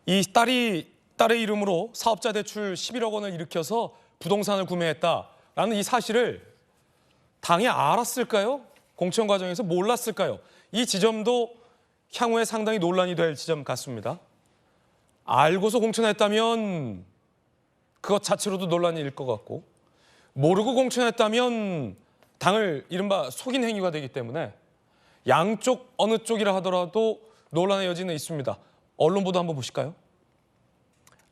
이 딸의 이름으로 사업자 대출 11억 원을 일으켜서 부동산을 구매했다라는 이 사실을 당이 알았을까요? 공천 과정에서 몰랐을까요? 이 지점도 향후에 상당히 논란이 될 지점 같습니다. 알고서 공천했다면 그것 자체로도 논란일 것 같고, 모르고 공천했다면 당을 이른바 속인 행위가 되기 때문에 양쪽 어느 쪽이라 하더라도 논란의 여지는 있습니다. 언론 보도 한번 보실까요?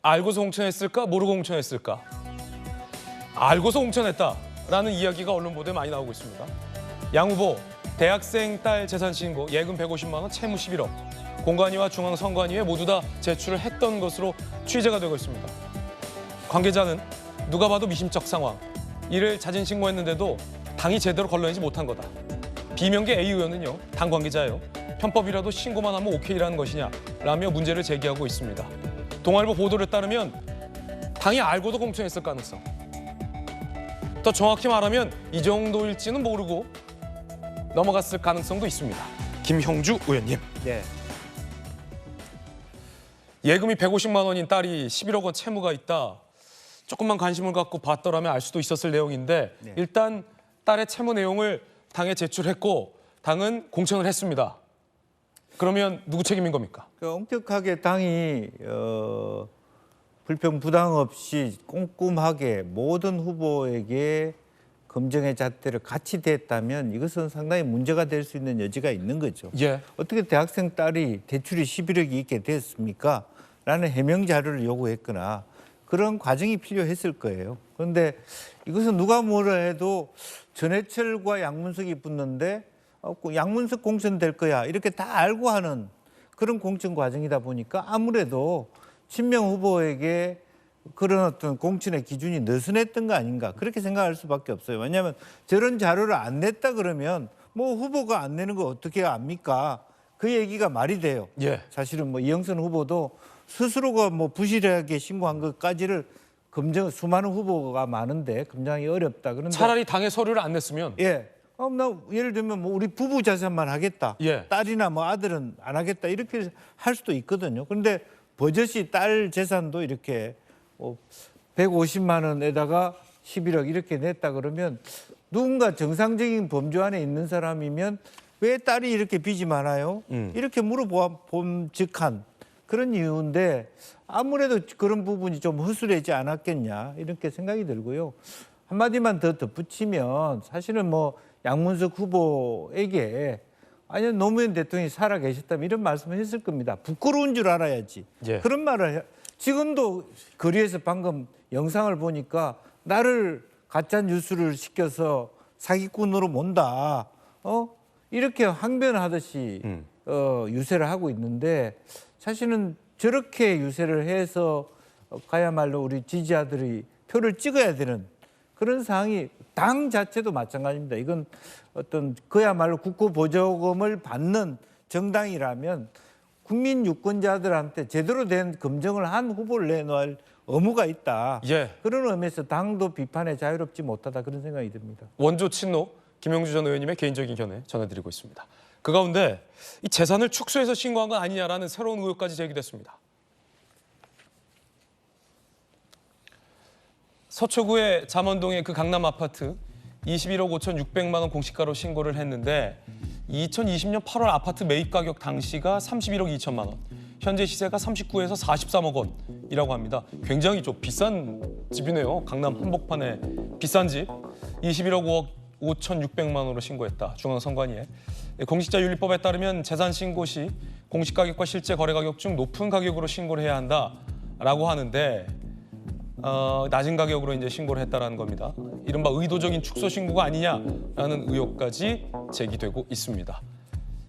알고서 공천했을까? 모르고 공천했을까? 알고서 공천했다라는 이야기가 언론 보도에 많이 나오고 있습니다. 양 후보 대학생 딸 재산 신고, 예금 150만 원, 채무 11억, 공관위와 중앙선관위에 모두 다 제출을 했던 것으로 취재가 되고 있습니다. 관계자는 누가 봐도 미심쩍 상황, 이를 자진 신고했는데도 당이 제대로 걸러내지 못한 거다. 비명계 A 의원은요, 당 관계자예요, 편법이라도 신고만 하면 오케이라는 것이냐 라며 문제를 제기하고 있습니다. 동아일보 보도를 따르면 당이 알고도 공천했을 가능성, 더 정확히 말하면 이 정도일지는 모르고 넘어갔을 가능성도 있습니다. 김형주 의원님. 네. 예금이 150만 원인 딸이 11억 원 채무가 있다. 조금만 관심을 갖고 봤더라면 알 수도 있었을 내용인데, 네. 일단 딸의 채무 내용을 당에 제출했고 당은 공천을 했습니다. 그러면 누구 책임인 겁니까? 엄격하게 당이 불평 부당 없이 꼼꼼하게 모든 후보에게 검증의 잣대를 같이 댔다면 이것은 상당히 문제가 될 수 있는 여지가 있는 거죠. 예. 어떻게 대학생 딸이 대출이 11억이 있게 됐습니까? 라는 해명 자료를 요구했거나 그런 과정이 필요했을 거예요. 그런데 이것은 누가 뭐라 해도 전해철과 양문석이 붙는데 양문석 공천될 거야 이렇게 다 알고 하는 그런 공천 과정이다 보니까 아무래도 친명 후보에게 그런 어떤 공천의 기준이 느슨했던 거 아닌가 그렇게 생각할 수밖에 없어요. 왜냐하면 저런 자료를 안 냈다 그러면 뭐 후보가 안 내는 거 어떻게 압니까? 그 얘기가 말이 돼요. 예. 사실은 뭐 이영선 후보도 스스로가 뭐 부실하게 신고한 것까지를 검증 수많은 후보가 많은데 검증하기 어렵다. 그런데 차라리 당에 서류를 안 냈으면 나 예를 들면 뭐 우리 부부 자산만 하겠다. 예. 딸이나 뭐 아들은 안 하겠다. 이렇게 할 수도 있거든요. 그런데 버젓이 딸 재산도 이렇게 150만 원에다가 11억 이렇게 냈다 그러면 누군가 정상적인 범주 안에 있는 사람이면 왜 딸이 이렇게 빚이 많아요? 이렇게 물어봄직한 그런 이유인데 아무래도 그런 부분이 좀 허술하지 않았겠냐 이렇게 생각이 들고요. 한마디만 더 덧붙이면 사실은 뭐 양문석 후보에게 아니 노무현 대통령이 살아 계셨다면 이런 말씀을 했을 겁니다. 부끄러운 줄 알아야지. 예. 그런 말을 지금도 거리에서 방금 영상을 보니까 나를 가짜 뉴스를 시켜서 사기꾼으로 몬다. 이렇게 항변하듯이 유세를 하고 있는데 사실은 저렇게 유세를 해서 가야말로 우리 지지자들이 표를 찍어야 되는 그런 상황이 당 자체도 마찬가지입니다. 이건 어떤 그야말로 국고 보조금을 받는 정당이라면 국민 유권자들한테 제대로 된 검증을 한 후보를 내놓을 의무가 있다. 예. 그런 의미에서 당도 비판에 자유롭지 못하다 그런 생각이 듭니다. 원조 친노 김영주 전 의원님의 개인적인 견해 전해드리고 있습니다. 그 가운데 이 재산을 축소해서 신고한 건 아니냐라는 새로운 의혹까지 제기됐습니다. 서초구의 잠원동의 그 강남 아파트 21억 5,600만 원 공시가로 신고를 했는데 2020년 8월 아파트 매입 가격 당시가 31억 2천만 원, 현재 시세가 39에서 43억 원이라고 합니다. 굉장히 좀 비싼 집이네요. 강남 한복판에 비싼 집. 21억 5,600만 원으로 신고했다. 중앙선관위에. 공시자윤리법에 따르면 재산 신고 시 공시가격과 실제 거래 가격 중 높은 가격으로 신고를 해야 한다라고 하는데 낮은 가격으로 이제 신고를 했다라는 겁니다. 이른바 의도적인 축소 신고가 아니냐라는 의혹까지 제기되고 있습니다.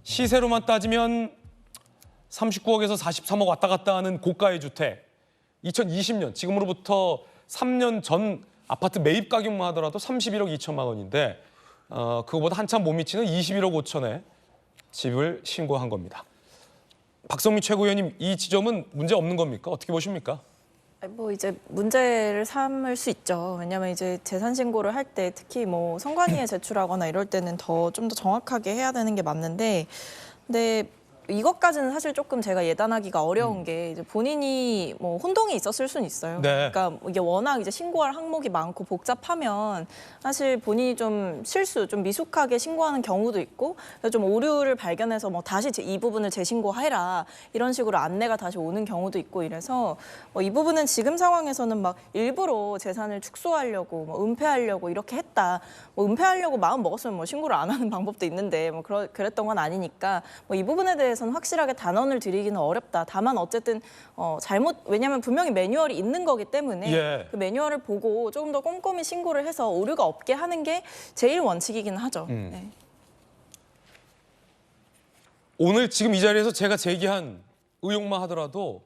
시세로만 따지면 39억에서 43억 왔다 갔다 하는 고가의 주택, 2020년 지금으로부터 3년 전 아파트 매입 가격만 하더라도 31억 2천만 원인데 그거보다 한참 못 미치는 21억 5천에 집을 신고한 겁니다. 박성민 최고위원님, 이 지점은 문제 없는 겁니까? 어떻게 보십니까? 뭐 이제 문제를 삼을 수 있죠. 왜냐하면 이제 재산 신고를 할 때 특히 뭐 선관위에 제출하거나 이럴 때는 좀 더 정확하게 해야 되는 게 맞는데, 근데 이것까지는 사실 조금 제가 예단하기가 어려운 게 이제 본인이 뭐 혼동이 있었을 수는 있어요. 네. 그러니까 이게 워낙 이제 신고할 항목이 많고 복잡하면 사실 본인이 좀 실수, 좀 미숙하게 신고하는 경우도 있고 그래서 좀 오류를 발견해서 뭐 다시 이 부분을 재신고해라 이런 식으로 안내가 다시 오는 경우도 있고 이래서 뭐 이 부분은 지금 상황에서는 막 일부러 재산을 축소하려고 뭐 은폐하려고 이렇게 했다. 뭐 은폐하려고 마음 먹었으면 뭐 신고를 안 하는 방법도 있는데 뭐 그랬던 건 아니니까 뭐 이 부분에 대해서는 확실하게 단언을 드리기는 어렵다. 다만 어쨌든 왜냐하면 분명히 매뉴얼이 있는 거기 때문에 예. 그 매뉴얼을 보고 조금 더 꼼꼼히 신고를 해서 오류가 없게 하는 게 제일 원칙이긴 하죠. 네. 오늘 지금 이 자리에서 제가 제기한 의혹만 하더라도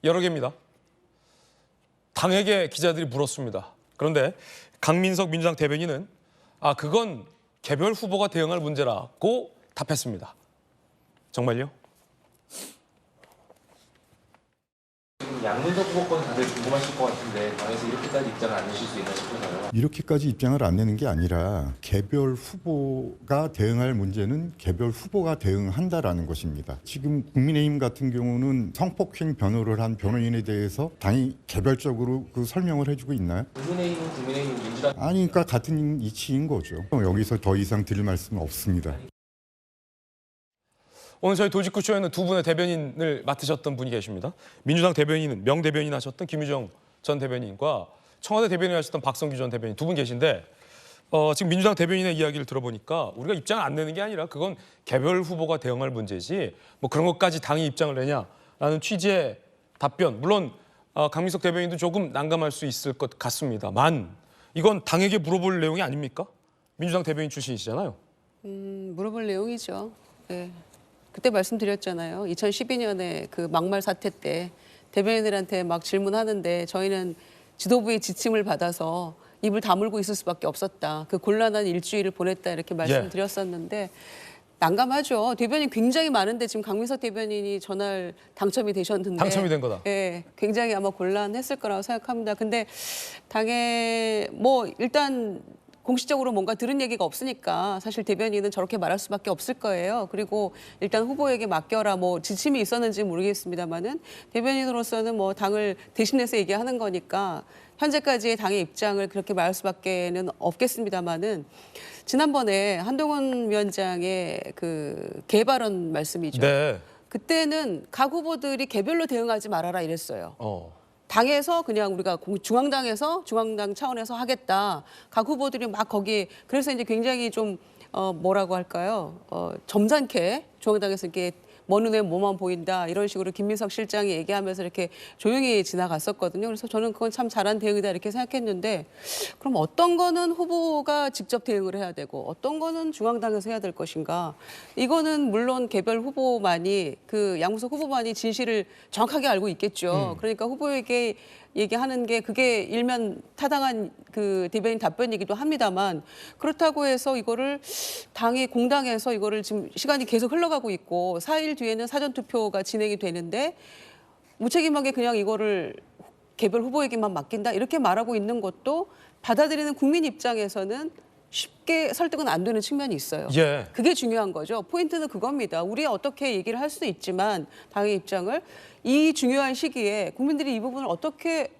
여러 개입니다. 당에게 기자들이 물었습니다. 그런데 강민석 민주당 대변인은 그건 개별 후보가 대응할 문제라고 답했습니다. 정말요? 지금 양문석 후보권 다들 궁금하실 것 같은데 당에서 이렇게까지 입장을 안 내실 수 있나 싶어서요. 이렇게까지 입장을 안 내는 게 아니라 개별 후보가 대응할 문제는 개별 후보가 대응한다라는 것입니다. 지금 국민의힘 같은 경우는 성폭행 변호를 한 변호인에 대해서 당이 개별적으로 그 설명을 해주고 있나요? 국민의힘 민주당 아니, 그러니까 같은 이치인 거죠. 여기서 더 이상 드릴 말씀은 없습니다. 오늘 저희 도직구쇼에는 두 분의 대변인을 맡으셨던 분이 계십니다. 민주당 대변인은 명대변인 하셨던 김유정 전 대변인과 청와대 대변인 하셨던 박성규 전 대변인 두 분 계신데 지금 민주당 대변인의 이야기를 들어보니까 우리가 입장을 안 내는 게 아니라 그건 개별 후보가 대응할 문제지 뭐 그런 것까지 당이 입장을 내냐라는 취지의 답변. 물론 강민석 대변인도 조금 난감할 수 있을 것 같습니다만 이건 당에게 물어볼 내용이 아닙니까? 민주당 대변인 출신이시잖아요. 물어볼 내용이죠. 네. 그때 말씀드렸잖아요. 2012년에 그 막말 사태 때 대변인들한테 막 질문하는데 저희는 지도부의 지침을 받아서 입을 다물고 있을 수밖에 없었다. 그 곤란한 일주일을 보냈다 이렇게 말씀드렸었는데 난감하죠. 대변인 굉장히 많은데 지금 강민석 대변인이 전날 당첨이 되셨는데 당첨이 된 거다. 예, 굉장히 아마 곤란했을 거라고 생각합니다. 근데 당에 뭐 일단 공식적으로 뭔가 들은 얘기가 없으니까 사실 대변인은 저렇게 말할 수밖에 없을 거예요. 그리고 일단 후보에게 맡겨라 뭐 지침이 있었는지 모르겠습니다만은 대변인으로서는 뭐 당을 대신해서 얘기하는 거니까 현재까지의 당의 입장을 그렇게 말할 수밖에는 없겠습니다만은 지난번에 한동훈 위원장의 그 개발언 말씀이죠. 네. 그때는 각 후보들이 개별로 대응하지 말아라 이랬어요. 당에서 그냥 우리가 중앙당에서 중앙당 차원에서 하겠다. 각 후보들이 막 거기 그래서 이제 굉장히 좀 뭐라고 할까요? 점잖게 중앙당에서 이렇게 먼 눈에 뭐만 보인다 이런 식으로 김민석 실장이 얘기하면서 이렇게 조용히 지나갔었거든요. 그래서 저는 그건 참 잘한 대응이다 이렇게 생각했는데 그럼 어떤 거는 후보가 직접 대응을 해야 되고 어떤 거는 중앙당에서 해야 될 것인가? 이거는 물론 개별 후보만이 그 양무석 후보만이 진실을 정확하게 알고 있겠죠. 그러니까 후보에게 얘기하는 게 그게 일면 타당한 그 대변인 답변이기도 합니다만 그렇다고 해서 이거를 당이 공당에서 이거를 지금 시간이 계속 흘러가고 있고 4일 뒤에는 사전투표가 진행이 되는데 무책임하게 그냥 이거를 개별 후보에게만 맡긴다 이렇게 말하고 있는 것도 받아들이는 국민 입장에서는 쉽게 설득은 안 되는 측면이 있어요. 예. 그게 중요한 거죠. 포인트는 그겁니다. 우리 어떻게 얘기를 할 수도 있지만 당의 입장을 이 중요한 시기에 국민들이 이 부분을 어떻게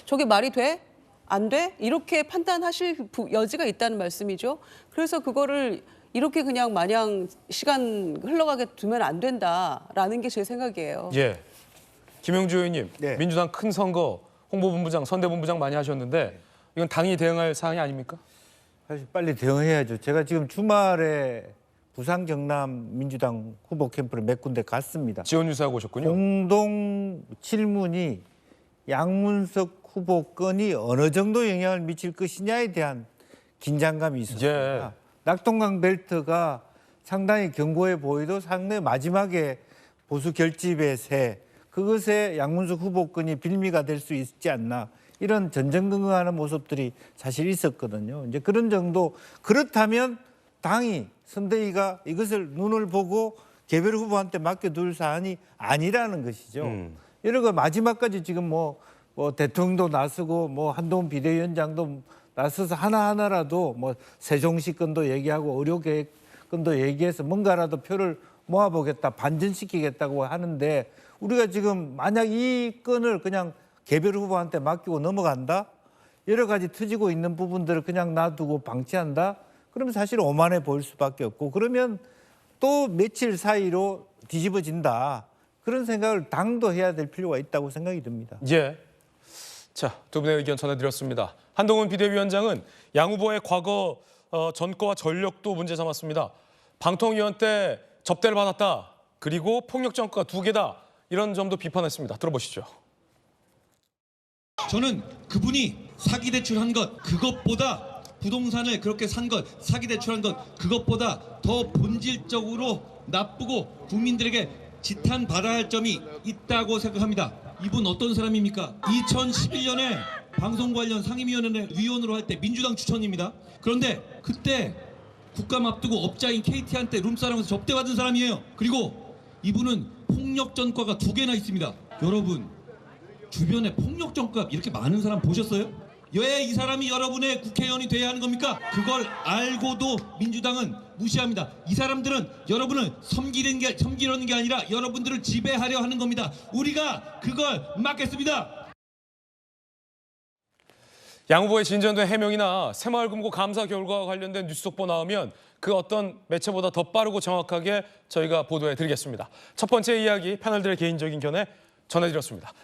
저게 말이 돼? 안 돼? 이렇게 판단하실 여지가 있다는 말씀이죠. 그래서 그거를 이렇게 그냥 마냥 시간 흘러가게 두면 안 된다라는 게 제 생각이에요. 예. 김영주 의원님, 네. 민주당 큰 선거 홍보본부장, 선대본부장 많이 하셨는데 이건 당이 대응할 사항이 아닙니까? 사실 빨리 대응해야죠. 제가 지금 주말에 부산 경남 민주당 후보 캠프를 몇 군데 갔습니다. 지원 유세하고 오셨군요. 공동 질문이 양문석 후보 건이 어느 정도 영향을 미칠 것이냐에 대한 긴장감이 있었습니다. 예. 낙동강 벨트가 상당히 견고해 보이도 상당히 마지막에 보수 결집의 새 그것에 양문석 후보권이 빌미가 될 수 있지 않나 이런 전전긍긍하는 모습들이 사실 있었거든요. 이제 그런 정도 그렇다면 당이 선대위가 이것을 눈을 보고 개별 후보한테 맡겨둘 사안이 아니라는 것이죠. 여러 거 마지막까지 지금 뭐 대통령도 나서고 뭐 한동훈 비대위원장도 나서서 하나하나라도 뭐 세종시 건도 얘기하고 의료계획 건도 얘기해서 뭔가라도 표를 모아보겠다, 반전시키겠다고 하는데 우리가 지금 만약 이 건을 그냥 개별 후보한테 맡기고 넘어간다? 여러 가지 터지고 있는 부분들을 그냥 놔두고 방치한다? 그러면 사실 오만해 보일 수밖에 없고 그러면 또 며칠 사이로 뒤집어진다. 그런 생각을 당도 해야 될 필요가 있다고 생각이 듭니다. 예. 자, 두 분의 의견 전해드렸습니다. 한동훈 비대위원장은 양 후보의 과거 전과와 전력도 문제 삼았습니다. 방통위원 때 접대를 받았다. 그리고 폭력 전과가 2개다. 이런 점도 비판했습니다. 들어보시죠. 저는 그분이 사기 대출한 것 그것보다 부동산을 그렇게 산 것 사기 대출한 것 그것보다 더 본질적으로 나쁘고 국민들에게 지탄받아야 할 점이 있다고 생각합니다. 이분 어떤 사람입니까? 2011년에 방송 관련 상임위원회 위원으로 할 때 민주당 추천입니다. 그런데 그때 국감 앞두고 업자인 KT한테 룸사롱에서 접대받은 사람이에요. 그리고 이분은 폭력 전과가 2개나 있습니다. 여러분 주변에 폭력 전과 이렇게 많은 사람 보셨어요? 왜 이 사람이 여러분의 국회의원이 돼야 하는 겁니까? 그걸 알고도 민주당은 무시합니다. 이 사람들은 여러분을 섬기려는 게 아니라 여러분들을 지배하려 하는 겁니다. 우리가 그걸 막겠습니다. 양 후보의 진전된 해명이나 새마을금고 감사 결과와 관련된 뉴스 속보 나오면 그 어떤 매체보다 더 빠르고 정확하게 저희가 보도해 드리겠습니다. 첫 번째 이야기 패널들의 개인적인 견해 전해드렸습니다.